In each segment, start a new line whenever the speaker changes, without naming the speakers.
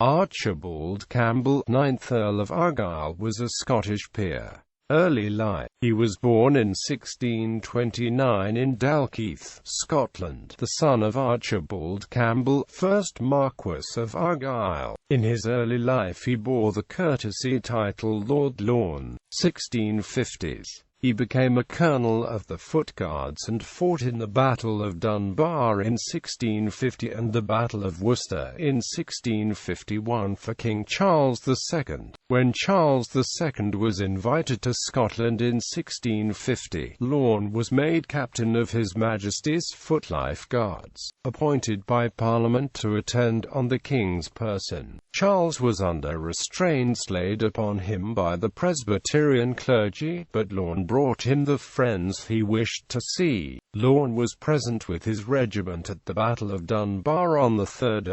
Archibald Campbell, 9th Earl of Argyll, was a Scottish peer. Early life. He was born in 1629 in Dalkeith, Scotland, the son of Archibald Campbell, 1st Marquess of Argyll. In his early life he bore the courtesy title Lord Lorne, 1650s. He became a colonel of the Foot Guards and fought in the Battle of Dunbar in 1650 and the Battle of Worcester in 1651 for King Charles II. When Charles II was invited to Scotland in 1650, Lorne was made captain of His Majesty's Footlife Guards, appointed by Parliament to attend on the King's person. Charles was under restraints laid upon him by the Presbyterian clergy, but Lorne brought him the friends he wished to see. Lorne was present with his regiment at the Battle of Dunbar on 3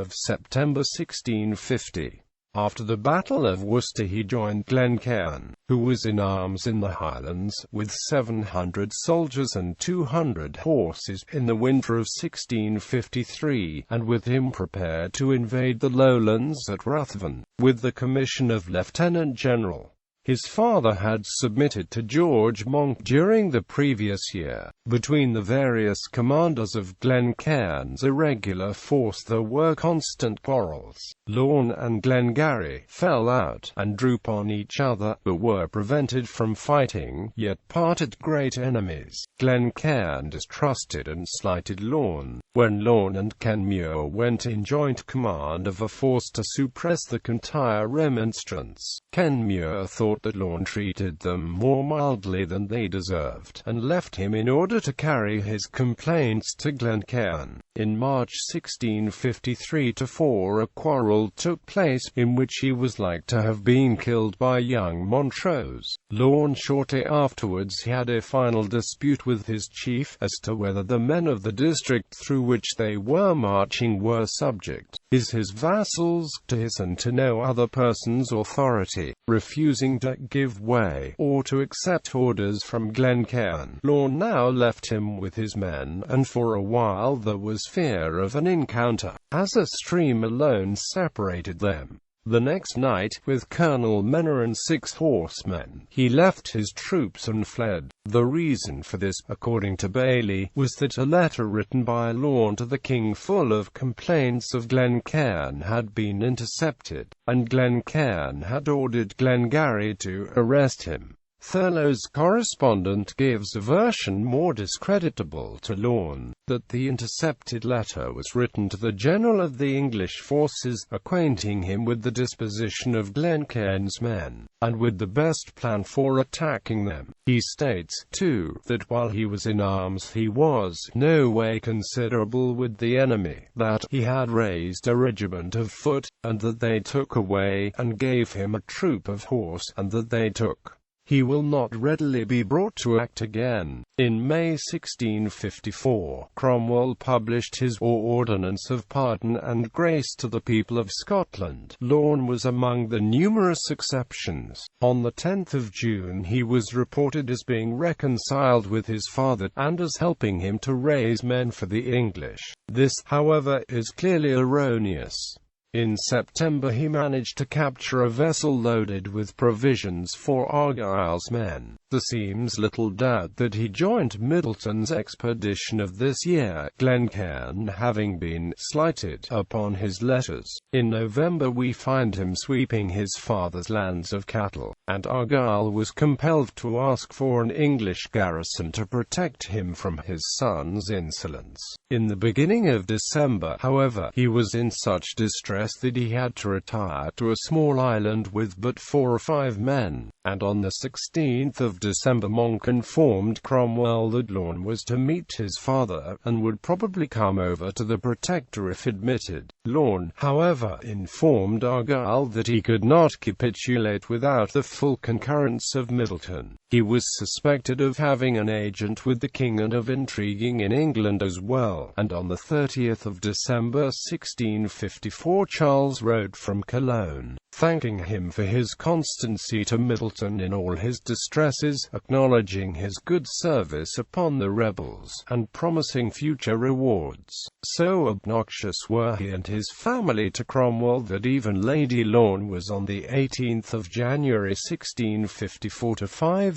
September 1650. After the Battle of Worcester he joined Glencairn, who was in arms in the Highlands, with 700 soldiers and 200 horses, in the winter of 1653, and with him prepared to invade the lowlands at Ruthven, with the commission of Lieutenant General. His father had submitted to George Monk during the previous year. Between the various commanders of Glencairn's irregular force there were constant quarrels. Lorne and Glengarry fell out and drew upon each other, but were prevented from fighting, yet parted great enemies. Glencairn distrusted and slighted Lorne. When Lorne and Kenmure went in joint command of a force to suppress the Kintyre remonstrance, Kenmure thought that Lorne treated them more mildly than they deserved, and left him in order to carry his complaints to Glencairn. In March 1653-4 a quarrel took place, in which he was like to have been killed by young Montrose. Lorne shortly afterwards had a final dispute with his chief, as to whether the men of the district through which they were marching were subject, his vassals, to his and to no other person's authority. Refusing to give way, or to accept orders from Glencairn, Lorne now left him with his men, and for a while there was fear of an encounter, as a stream alone separated them. The next night, with Colonel Menor and 6 horsemen, he left his troops and fled. The reason for this, according to Bailey, was that a letter written by Lorne to the king full of complaints of Glencairn had been intercepted, and Glencairn had ordered Glengarry to arrest him. Thurloe's correspondent gives a version more discreditable to Lorne, that the intercepted letter was written to the general of the English forces, acquainting him with the disposition of Glencairn's men, and with the best plan for attacking them. He states, too, that while he was in arms he was no way considerable with the enemy, that he had raised a regiment of foot, and that they took away, and gave him a troop of horse, and that they took. He will not readily be brought to act again. In May 1654, Cromwell published his Ordinance of Pardon and Grace to the people of Scotland. Lorne was among the numerous exceptions. On the 10th of June he was reported as being reconciled with his father, and as helping him to raise men for the English. This, however, is clearly erroneous. In September he managed to capture a vessel loaded with provisions for Argyll's men. There seems little doubt that he joined Middleton's expedition of this year, Glencairn having been slighted upon his letters. In November we find him sweeping his father's lands of cattle, and Argyll was compelled to ask for an English garrison to protect him from his son's insolence. In the beginning of December, however, he was in such distress that he had to retire to a small island with but 4 or 5 men, and on the 16th of December Monk informed Cromwell that Lorne was to meet his father, and would probably come over to the Protector if admitted. Lorne, however, informed Argyll that he could not capitulate without the full concurrence of Middleton. He was suspected of having an agent with the king and of intriguing in England as well, and on the 30th of December 1654 Charles wrote from Cologne, thanking him for his constancy to Middleton. Middleton in all his distresses, acknowledging his good service upon the rebels, and promising future rewards. So obnoxious were he and his family to Cromwell that even Lady Lorne was on the 18th of January 1654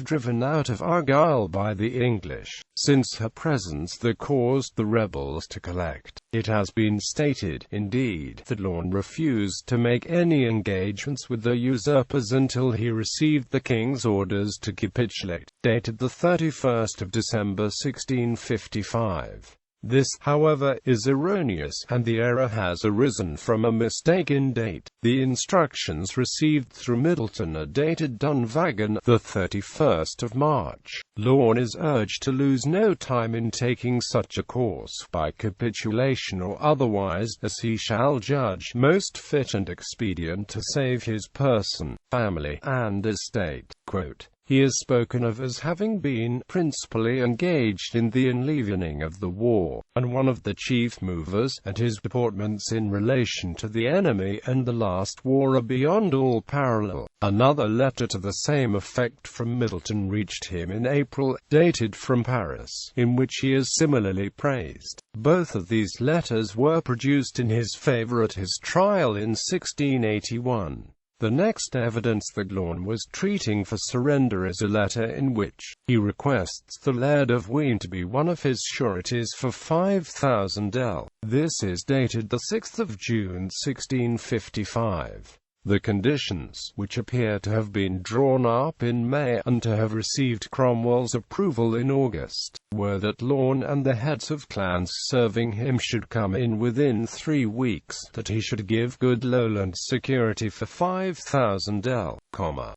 driven out of Argyll by the English, since her presence that caused the rebels to collect. It has been stated, indeed, that Lorne refused to make any engagements with the usurpers until he received the king's orders to capitulate, dated the 31st of December 1655. This, however, is erroneous, and the error has arisen from a mistake in date. The instructions received through Middleton are dated Dunvegan, the 31st of March. Lorne is urged to lose no time in taking such a course, by capitulation or otherwise, as he shall judge most fit and expedient to save his person, family, and estate. Quote, he is spoken of as having been principally engaged in the enlivening of the war, and one of the chief movers, and his deportments in relation to the enemy and the last war are beyond all parallel. Another letter to the same effect from Middleton reached him in April, dated from Paris, in which he is similarly praised. Both of these letters were produced in his favour at his trial in 1681. The next evidence that Lorne was treating for surrender is a letter in which he requests the Laird of Wien to be one of his sureties for 5,000 L. This is dated the 6th of June 1655. The conditions, which appear to have been drawn up in May and to have received Cromwell's approval in August, were that Lorne and the heads of clans serving him should come in within 3 weeks, that he should give good Lowland security for 5,000 L,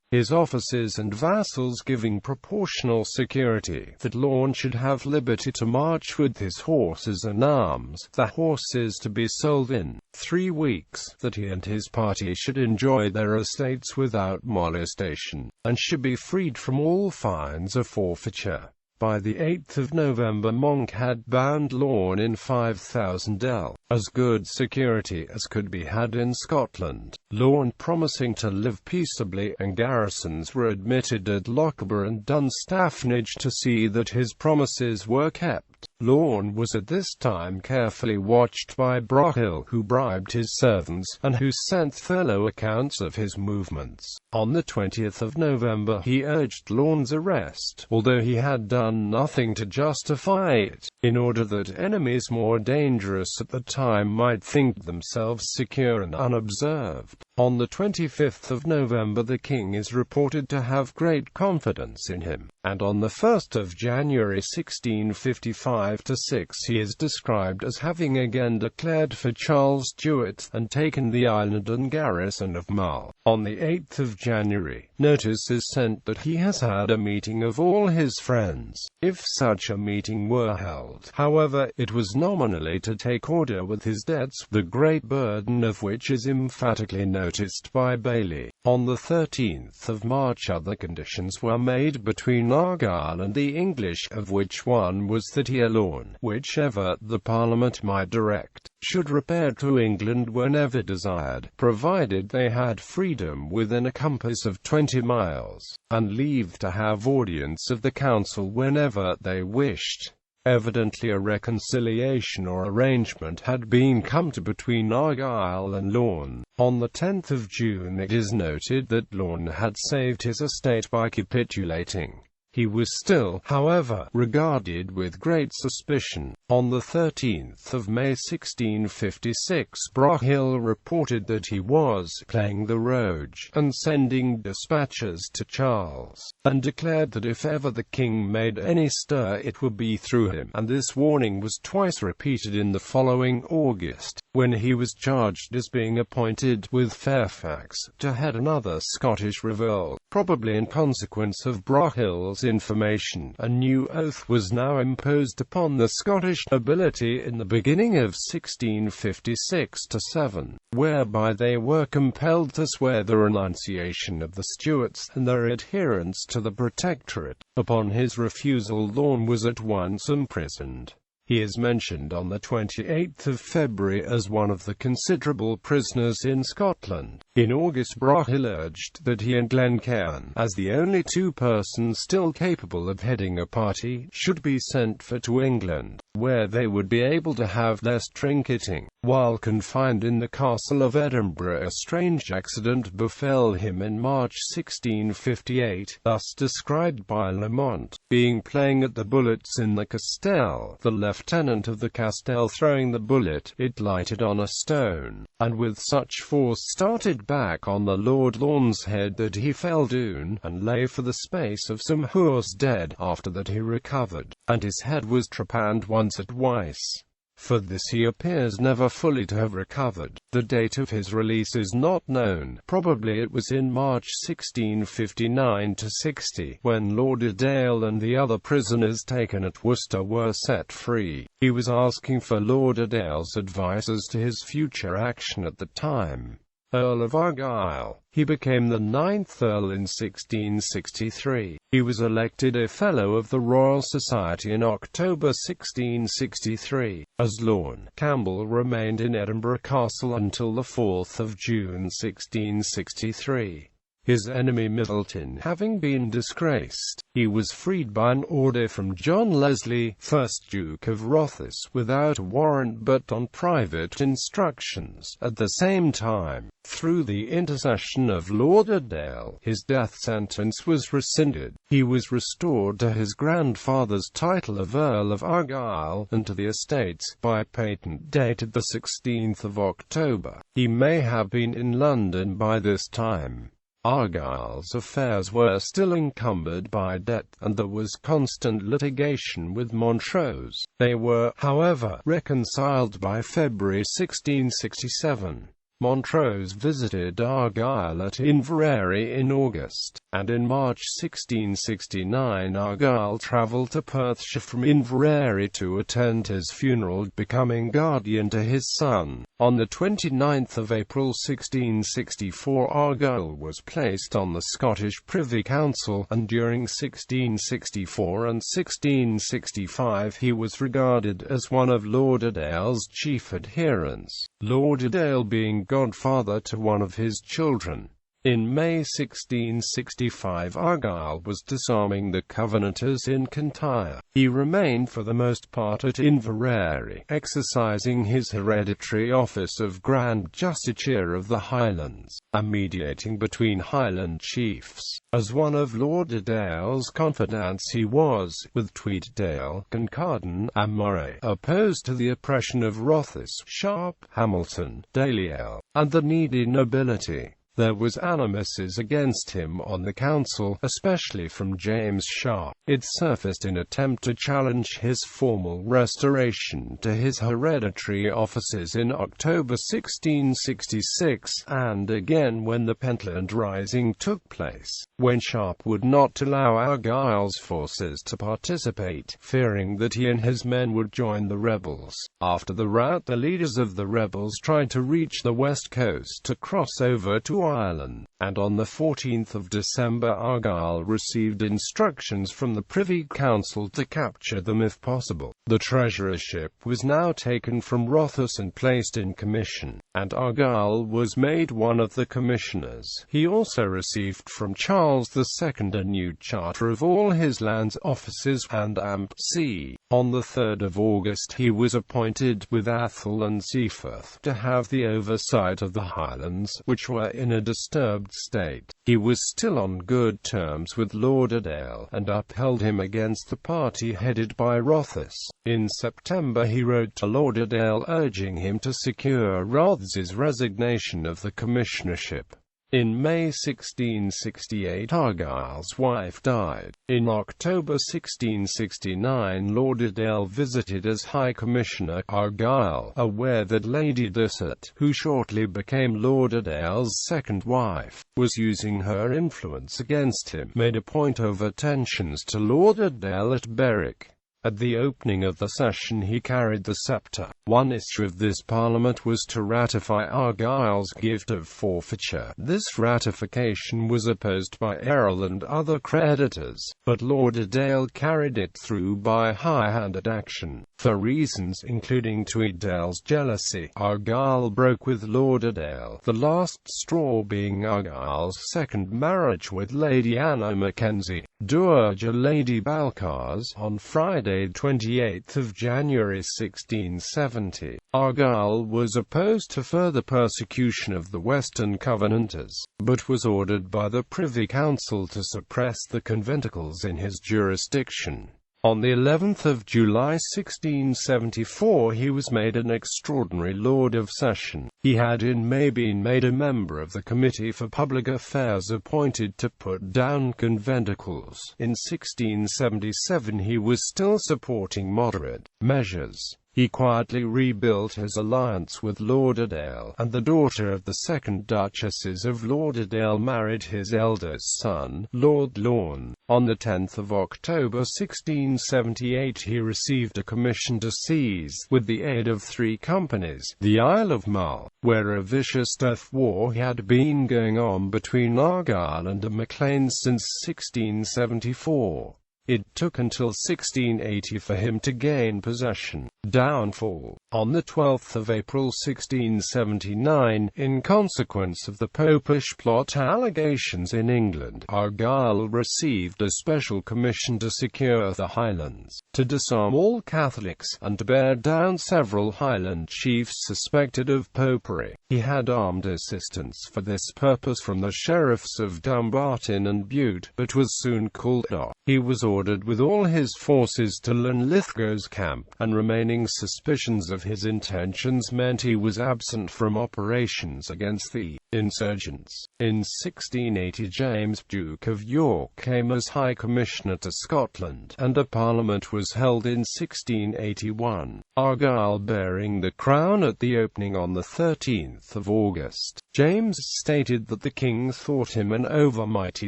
his officers and vassals giving proportional security, that Lorne should have liberty to march with his horses and arms, the horses to be sold in 3 weeks, that he and his party should enjoy their estates without molestation, and should be freed from all fines or forfeiture. By the 8th of November Monk had bound Lorne in 5,000 L, as good security as could be had in Scotland, Lorne promising to live peaceably, and garrisons were admitted at Lochaber and Dunstaffnage to see that his promises were kept. Lorne was at this time carefully watched by Broghill, who bribed his servants, and who sent thorough accounts of his movements. On the 20th of November he urged Lorne's arrest, although he had done nothing to justify it, in order that enemies more dangerous at the time might think themselves secure and unobserved. On the 25th of November the king is reported to have great confidence in him, and on the 1st of January 1655-6 he is described as having again declared for Charles Stuart, and taken the island and garrison of Mull. On the 8th of January, notice is sent that he has had a meeting of all his friends, if such a meeting were held. However, it was nominally to take order with his debts, the great burden of which is emphatically noticed by Bailey. On the 13th of March other conditions were made between Argyll and the English, of which one was that he alone, whichever the Parliament might direct, should repair to England whenever desired, provided they had freedom within a compass of 20 miles, and leave to have audience of the council whenever they wished. Evidently a reconciliation or arrangement had been come to between Argyll and Lorne. On the 10th of June it is noted that Lorne had saved his estate by capitulating. He was still, however, regarded with great suspicion. On the 13th of May 1656 Broghill reported that he was playing the rogue, and sending dispatches to Charles, and declared that if ever the king made any stir it would be through him, and this warning was twice repeated in the following August, when he was charged as being appointed, with Fairfax, to head another Scottish revolt. Probably in consequence of Broghill's information, a new oath was now imposed upon the Scottish nobility in the beginning of 1656-7, whereby they were compelled to swear the renunciation of the Stuarts and their adherence to the Protectorate. Upon his refusal Lorne was at once imprisoned. He is mentioned on the 28th of February as one of the considerable prisoners in Scotland. In August, Argyll urged that he and Glencairn, as the only two persons still capable of heading a party, should be sent for to England, where they would be able to have less trinketing. While confined in the castle of Edinburgh, a strange accident befell him in March 1658, thus described by Lamont: being playing at the bullets in the castell, the lieutenant of the castell throwing the bullet, it lighted on a stone, and with such force started back on the Lord Lorne's head that he fell down, and lay for the space of some hours dead. After that he recovered, and his head was trepanned once or twice. For this he appears never fully to have recovered. The date of his release is not known. Probably it was in March 1659–60, when Lauderdale and the other prisoners taken at Worcester were set free. He was asking for Lauderdale's advice as to his future action at the time. Earl of Argyll. He became the 9th Earl in 1663. He was elected a Fellow of the Royal Society in October 1663. As Lord Campbell remained in Edinburgh Castle until the 4th of June 1663. His enemy Middleton having been disgraced, he was freed by an order from John Leslie, 1st Duke of Rothes, without a warrant but on private instructions. At the same time, through the intercession of Lauderdale, his death sentence was rescinded. He was restored to his grandfather's title of Earl of Argyll, and to the estates, by patent dated the 16th of October. He may have been in London by this time. Argyll's affairs were still encumbered by debt, and there was constant litigation with Montrose. They were, however, reconciled by February 1667. Montrose visited Argyll at Inverary in August, and in March 1669 Argyll travelled to Perthshire from Inverary to attend his funeral, becoming guardian to his son. On the 29th of April 1664 Argyll was placed on the Scottish Privy Council, and during 1664 and 1665 he was regarded as one of Lauderdale's chief adherents, Lauderdale being godfather to one of his children. In May 1665 Argyll was disarming the Covenanters in Kintyre. He remained for the most part at Inverary, exercising his hereditary office of Grand Justiciar of the Highlands, and mediating between Highland chiefs. As one of Lauderdale's confidants he was, with Tweeddale, Kincardine, and Moray, opposed to the oppression of Rothes, Sharp, Hamilton, Balliol, and the needy nobility. There was animus against him on the council, especially from James Sharp. It surfaced in attempt to challenge his formal restoration to his hereditary offices in October 1666, and again when the Pentland Rising took place, when Sharp would not allow Argyll's forces to participate, fearing that he and his men would join the rebels. After the rout, the leaders of the rebels tried to reach the west coast to cross over to Ireland, and on the 14th of December Argyll received instructions from the Privy Council to capture them if possible. The treasurership was now taken from Rothes and placed in commission, and Argyll was made one of the commissioners. He also received from Charles II a new charter of all his lands, offices, and amc. On the 3rd of August he was appointed, with Athol and Seaforth, to have the oversight of the Highlands, which were in a disturbed state. He was still on good terms with Lauderdale, and upheld him against the party headed by Rothes. In September he wrote to Lauderdale urging him to secure Rothes's resignation of the commissionership. In May 1668 Argyll's wife died. In October 1669 Lauderdale visited as High Commissioner. Argyll, aware that Lady Dysart, who shortly became Lauderdale's second wife, was using her influence against him, made a point of attentions to Lauderdale at Berwick. At the opening of the session he carried the sceptre. One issue of this parliament was to ratify Argyll's gift of forfeiture. This ratification was opposed by Earl and other creditors, but Lauderdale carried it through by high-handed action. For reasons including Tweeddale's jealousy, Argyll broke with Lauderdale, the last straw being Argyll's second marriage with Lady Anna Mackenzie, Dowager Lady Balcarres, on Friday 28 January 1670. Argyll was opposed to further persecution of the Western Covenanters, but was ordered by the Privy Council to suppress the conventicles in his jurisdiction. On the 11th of July 1674 he was made an extraordinary Lord of Session. He had in May been made a member of the Committee for Public Affairs appointed to put down conventicles. In 1677 he was still supporting moderate measures. He quietly rebuilt his alliance with Lauderdale, and the daughter of the second Duchesses of Lauderdale married his eldest son, Lord Lorne. On the 10th of October 1678 he received a commission to seize, with the aid of 3 companies, the Isle of Mull, where a vicious death war had been going on between Argyll and the Macleans since 1674. It took until 1680 for him to gain possession. Downfall. On the 12th of April 1679, in consequence of the Popish plot allegations in England, Argyll received a special commission to secure the Highlands, to disarm all Catholics, and to bear down several Highland chiefs suspected of popery. He had armed assistance for this purpose from the sheriffs of Dumbarton and Bute, but was soon called off. He was ordered with all his forces to Linlithgow's camp, and remaining suspicions of his intentions meant he was absent from operations against the insurgents. In 1680 James, Duke of York, came as High Commissioner to Scotland, and a parliament was held in 1681, Argyll bearing the crown at the opening on the 13th of August. James stated that the king thought him an overmighty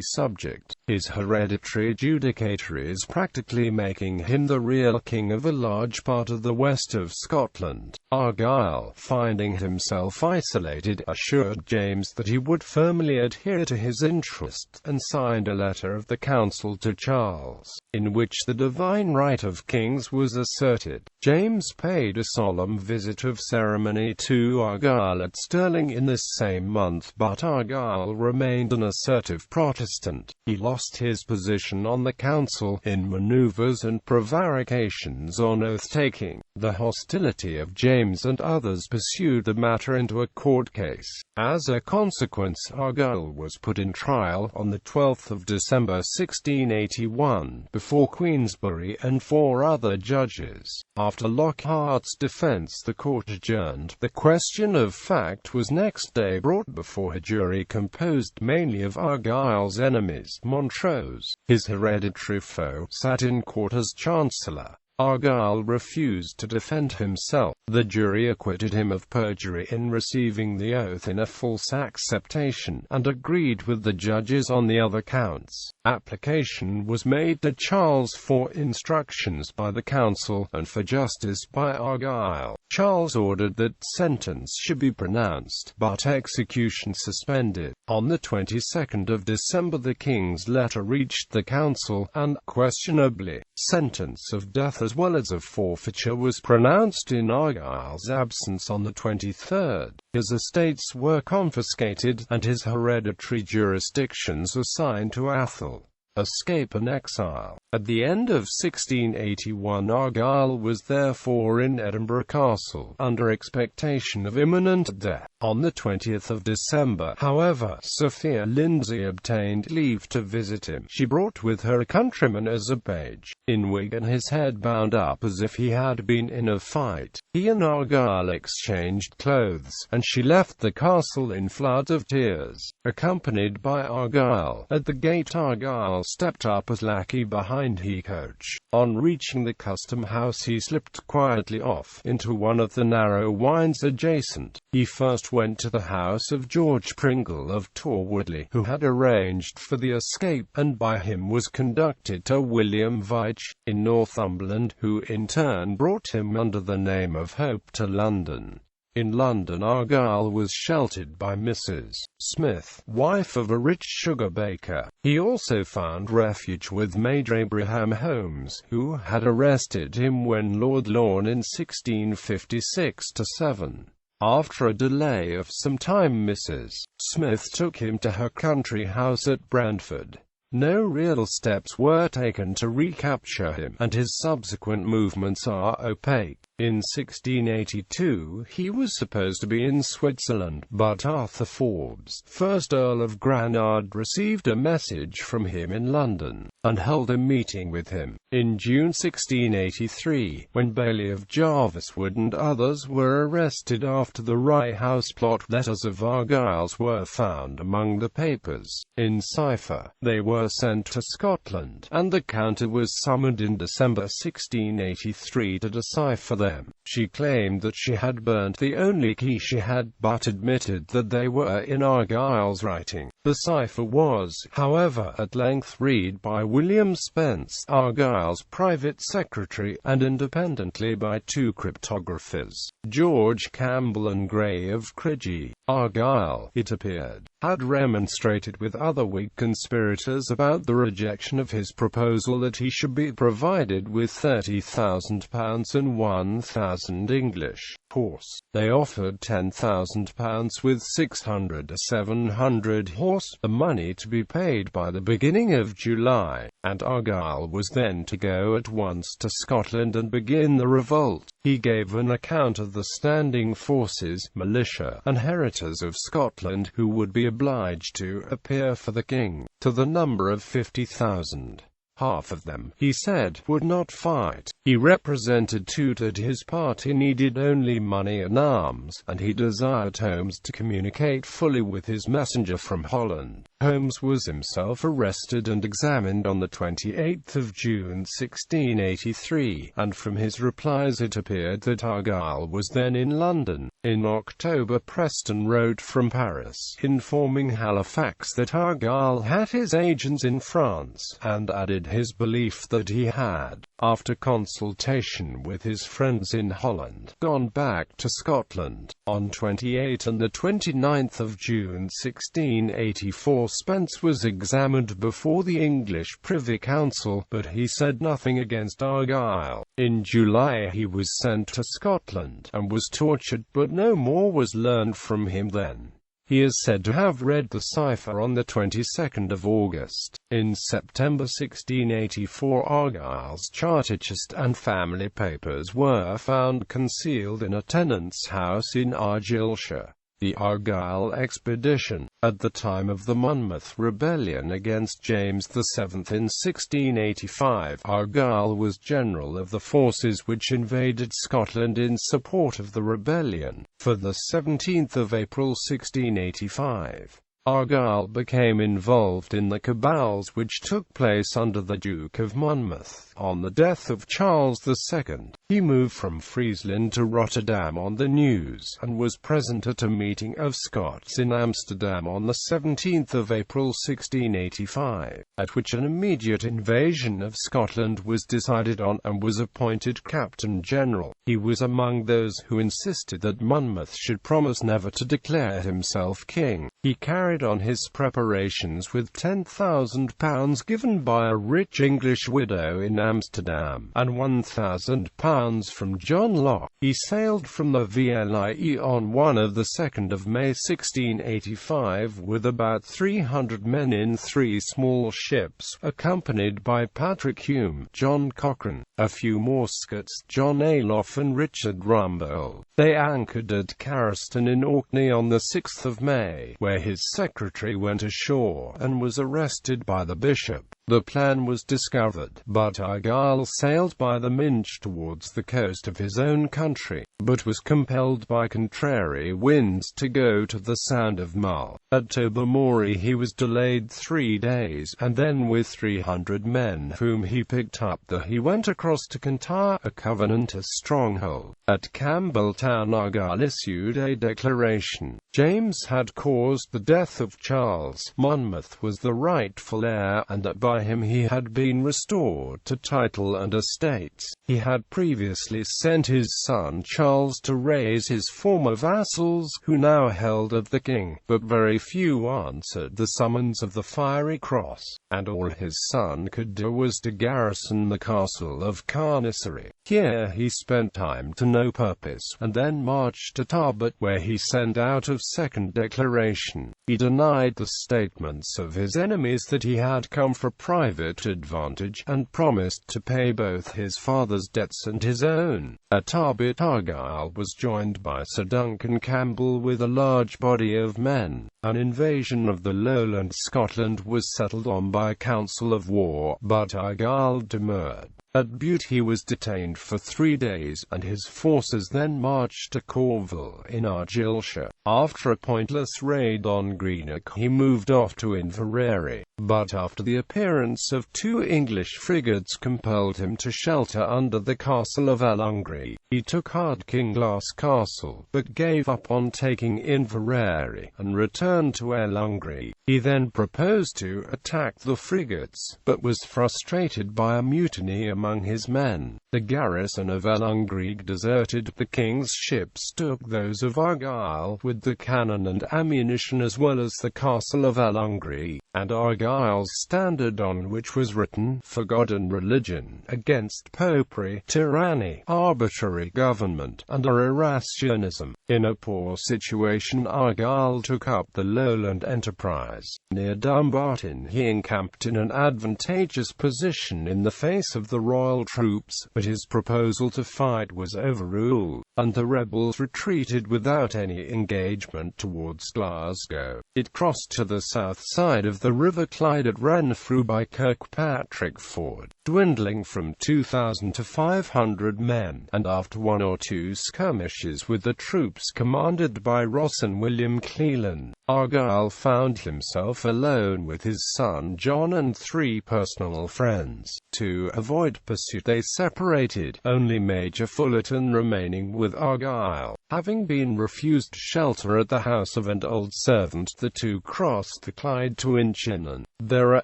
subject, his hereditary judicatories practically making him the real king of a large part of the west of Scotland. Argyll, finding himself isolated, assured James that he would firmly adhere to his interests, and signed a letter of the council to Charles, in which the divine right of kings was asserted. James paid a solemn visit of ceremony to Argyll at Stirling in this same month, but Argyll remained an assertive Protestant. He lost his position on the council in manoeuvres and prevarications on oath-taking. The hostility of James and others pursued the matter into a court case. As a consequence, Argyll was put in trial on the 12th of December 1681, before Queensberry and 4 other judges. After Lockhart's defence, the court adjourned. The question of fact was next day brought before a jury composed mainly of Argyll's enemies. Montrose, his hereditary foe, sat in court as Chancellor. Argyll refused to defend himself. The jury acquitted him of perjury in receiving the oath in a false acceptation, and agreed with the judges on the other counts. Application was made to Charles for instructions by the council, and for justice by Argyll. Charles ordered that sentence should be pronounced, but execution suspended. On the 22nd of December the king's letter reached the council, and, questionably, sentence of death as well as of forfeiture was pronounced in Argyll's absence on the 23rd. His estates were confiscated, and his hereditary jurisdictions assigned to Athol. Escape and exile. At the end of 1681 Argyll was therefore in Edinburgh Castle, under expectation of imminent death. On the 20th of December, however, Sophia Lindsay obtained leave to visit him. She brought with her a countryman as a page, in wig and his head bound up as if he had been in a fight. He and Argyll exchanged clothes, and she left the castle in floods of tears, accompanied by Argyll. At the gate Argyll Argyll stepped up as lackey behind the coach. On reaching the custom house he slipped quietly off into one of the narrow wynds adjacent. He first went to the house of George Pringle of Torwoodley, who had arranged for the escape, and by him was conducted to William Veitch, in Northumberland, who in turn brought him under the name of Hope to London. In London Argyll was sheltered by Mrs. Smith, wife of a rich sugar baker. He also found refuge with Major Abraham Holmes, who had arrested him when Lord Lorne in 1656-7. After a delay of some time Mrs. Smith took him to her country house at Brentford. No real steps were taken to recapture him, and his subsequent movements are opaque. In 1682, he was supposed to be in Switzerland, but Arthur Forbes, 1st Earl of Granard, received a message from him in London, and held a meeting with him. In June 1683, when Baillie of Jarviswood and others were arrested after the Rye House plot, letters of Argyll's were found among the papers. In cipher, they were sent to Scotland, and the Countess was summoned in December 1683 to decipher them. She claimed that she had burnt the only key she had, but admitted that they were in Argyll's writing. The cipher was, however, at length read by William Spence, Argyll's private secretary, and independently by two cryptographers, George Campbell and Gray of Criggy. Argyll, it appeared, had remonstrated with other Whig conspirators about the rejection of his proposal that he should be provided with £30,000 and 1,000 English horse. They offered £10,000 with 600 to 700 horse, the money to be paid by the beginning of July, and Argyll was then to go at once to Scotland and begin the revolt. He gave an account of the standing forces, militia, and heritors of Scotland who would be obliged to appear for the king, to the number of 50,000. Half of them, he said, would not fight. He represented too that his party needed only money and arms, and he desired Holmes to communicate fully with his messenger from Holland. Holmes was himself arrested and examined on the 28th of June 1683, and from his replies it appeared that Argyll was then in London. In October Preston wrote from Paris, informing Halifax that Argyll had his agents in France, and added his belief that he had, after consultation with his friends in Holland, gone back to Scotland. On 28 and the 29th of June 1684 Spence was examined before the English Privy Council, but he said nothing against Argyll. In July he was sent to Scotland, and was tortured, but no more was learned from him then. He is said to have read the cipher on the 22nd of August. In September 1684 Argyll's Chartist and family papers were found concealed in a tenant's house in Argyllshire. The Argyll expedition, at the time of the Monmouth rebellion against James VII in 1685, Argyll was general of the forces which invaded Scotland in support of the rebellion. For the 17th of April 1685, Argyll became involved in the cabals which took place under the Duke of Monmouth. On the death of Charles II, he moved from Friesland to Rotterdam on the Neuse, and was present at a meeting of Scots in Amsterdam on the 17th of April 1685, at which an immediate invasion of Scotland was decided on, and was appointed Captain General. He was among those who insisted that Monmouth should promise never to declare himself king. He carried on his preparations with £10,000 given by a rich English widow in Amsterdam, and £1,000 from John Locke. He sailed from the Ville on one of the 2nd of May 1685 with about 300 men in 3 small ships, accompanied by Patrick Hume, John Cochrane, a few more Scots, John Alof and Richard Rumbold. They anchored at Carriston in Orkney on the 6th of May, where his secretary went ashore, and was arrested by the bishop. The plan was discovered, but Argyll sailed by the Minch towards the coast of his own country. but was compelled by contrary winds to go to the Sound of Mull. At Tobermory he was delayed 3 days, and then with 300 men whom he picked up he went across to Kintyre, a Covenanter stronghold. At Campbelltown Argyll issued a declaration. James had caused the death of Charles. Monmouth was the rightful heir, and that by him he had been restored to title and estates. He had previously sent his son Charles to raise his former vassals, who now held of the king, but very few answered the summons of the Fiery Cross, and all his son could do was to garrison the castle of Carnissery. Here he spent time to no purpose, and then marched to Tarbet, where he sent out a second declaration. He denied the statements of his enemies that he had come for private advantage, and promised to pay both his father's debts and his own. At Tarbet, Argyll was joined by Sir Duncan Campbell with a large body of men. An invasion of the lowland Scotland was settled on by a council of war, but Argyll demurred. At Bute he was detained for 3 days, and his forces then marched to Cornwall in Argyllshire. After a pointless raid on Greenock, he moved off to Inverary, but after the appearance of 2 English frigates compelled him to shelter under the castle of Allungry. He took Ardkinglass Castle, but gave up on taking Inverary, and returned to Allungry. He then proposed to attack the frigates, but was frustrated by a mutiny among his men. The garrison of Allungry deserted. The king's ships took those of Argyll, with the cannon and ammunition, as well as the castle of Allungry, and Argyll's standard, on which was written, "For God and religion, against popery, tyranny, arbitrary government, and Erastianism." In a poor situation Argyll took up the lowland enterprise. Near Dumbarton he encamped in an advantageous position in the face of the royal troops, but his proposal to fight was overruled, and the rebels retreated without any engagement towards Glasgow. It crossed to the south side of the River Clyde at Renfrew by Kirkpatrick Ford, dwindling from 2,000 to 500 men, and after 1 or 2 skirmishes with the troops commanded by Ross and William Cleland, Argyll found himself alone with his son John and 3 personal friends. To avoid pursuit they separated, only Major Fullerton remaining with Argyll. Having been refused shelter at the house of an old servant, the two crossed the Clyde to Inchinnan. There,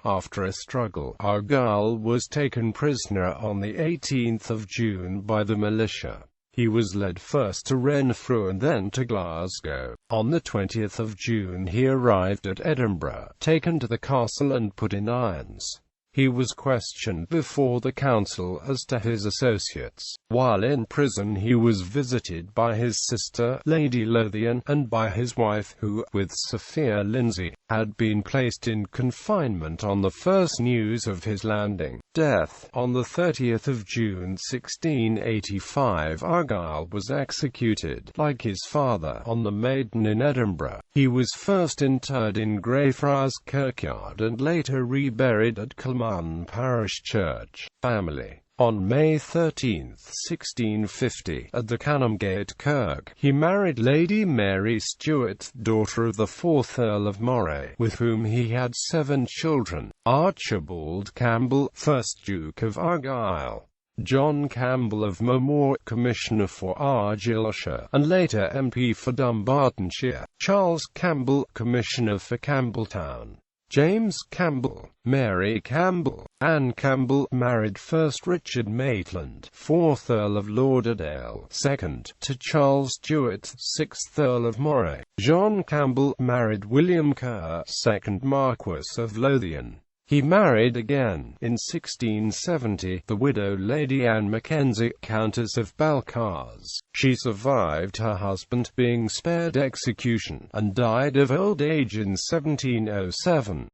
after a struggle, Argyll was taken prisoner on the 18th of June by the militia. He was led first to Renfrew and then to Glasgow. On the 20th of June he arrived at Edinburgh, taken to the castle and put in irons. He was questioned before the council as to his associates. While in prison he was visited by his sister, Lady Lothian, and by his wife, who, with Sophia Lindsay, had been placed in confinement on the first news of his landing. Death. On the 30th of June 1685 Argyll was executed, like his father, on the Maiden in Edinburgh. He was first interred in Greyfriars Kirkyard and later reburied at Kilmun Parish Church. Family. On May 13, 1650, at the Canongate Kirk, he married Lady Mary Stuart, daughter of the 4th Earl of Moray, with whom he had 7 children: Archibald Campbell, 1st Duke of Argyll; John Campbell of Mormoor, Commissioner for Argyllshire, and later MP for Dumbartonshire; Charles Campbell, Commissioner for Campbelltown; James Campbell; Mary Campbell. Anne Campbell married first Richard Maitland, 4th Earl of Lauderdale, 2nd, to Charles Stuart, 6th Earl of Moray. John Campbell married William Kerr, 2nd Marquess of Lothian. He married again, in 1670, the widow Lady Anne Mackenzie, Countess of Balcarres. She survived her husband being spared execution, and died of old age in 1707.